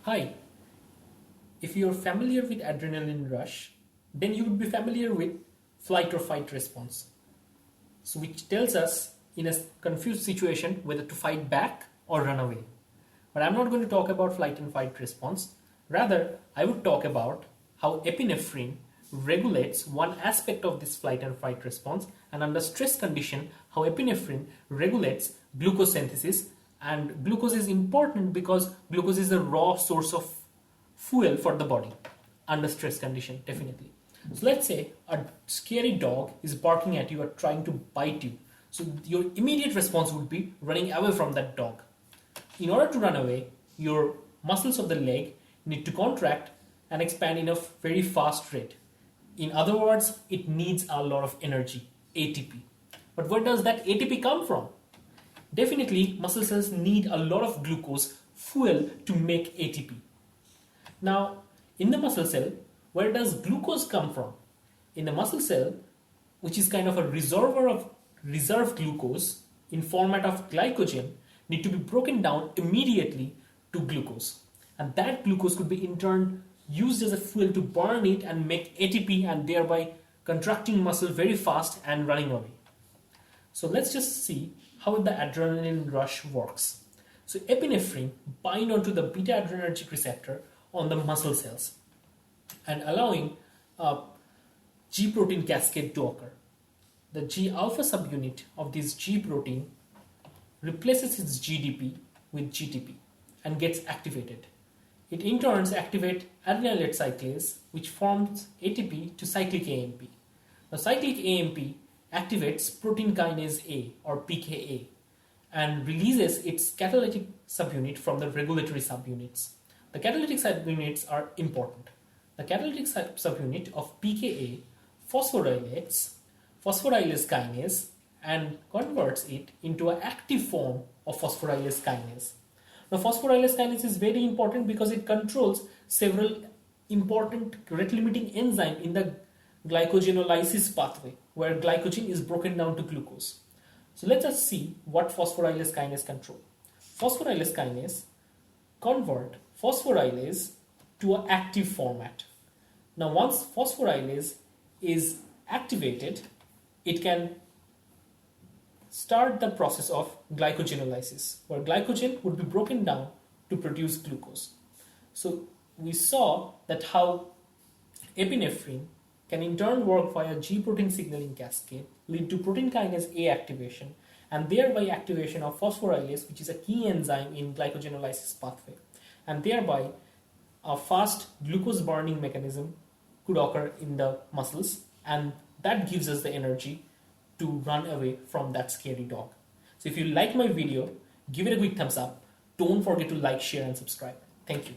Hi, if you're familiar with adrenaline rush, then you would be familiar with flight or fight response. So which tells us in a confused situation whether to fight back or run away. But I'm not going to talk about flight and fight response. Rather, I would talk about how epinephrine regulates one aspect of this flight and fight response, and under stress condition, how epinephrine regulates glucose synthesis. And glucose is important because glucose is a raw source of fuel for the body under stress condition, definitely. So let's say a scary dog is barking at you or trying to bite you. So your immediate response would be running away from that dog. In order to run away, your muscles of the leg need to contract and expand in a very fast rate. In other words, it needs a lot of energy, ATP. But where does that ATP come from? Definitely, muscle cells need a lot of glucose fuel to make ATP. Now, in the muscle cell, where does glucose come from? In the muscle cell, which is kind of a reservoir of reserve glucose in format of glycogen, need to be broken down immediately to glucose. And that glucose could be in turn used as a fuel to burn it and make ATP, and thereby contracting muscle very fast and running away. So let's just see how the adrenaline rush works. So epinephrine bind onto the beta adrenergic receptor on the muscle cells and allowing a G protein cascade to occur. The G alpha subunit of this G protein replaces its GDP with GTP and gets activated. It in turn activates adenylate cyclase, which forms ATP to cyclic AMP. Now cyclic AMP activates protein kinase A or PKA and releases its catalytic subunit from the regulatory subunits. The catalytic subunits are important. The catalytic subunit of PKA phosphorylates phosphorylase kinase and converts it into an active form of phosphorylase kinase. Now, phosphorylase kinase is very important because it controls several important rate-limiting enzymes in the glycogenolysis pathway, where glycogen is broken down to glucose. So let us see what phosphorylase kinase control. Phosphorylase kinase convert phosphorylase to an active format. Now once phosphorylase is activated, it can start the process of glycogenolysis, where glycogen would be broken down to produce glucose. So we saw that how epinephrine can in turn work via G protein signaling cascade, lead to protein kinase A activation, and thereby activation of phosphorylase, which is a key enzyme in glycogenolysis pathway, and thereby a fast glucose burning mechanism could occur in the muscles, and that gives us the energy to run away from that scary dog. So if you like my video, give it a quick thumbs up. Don't forget to like, share, and subscribe. Thank you.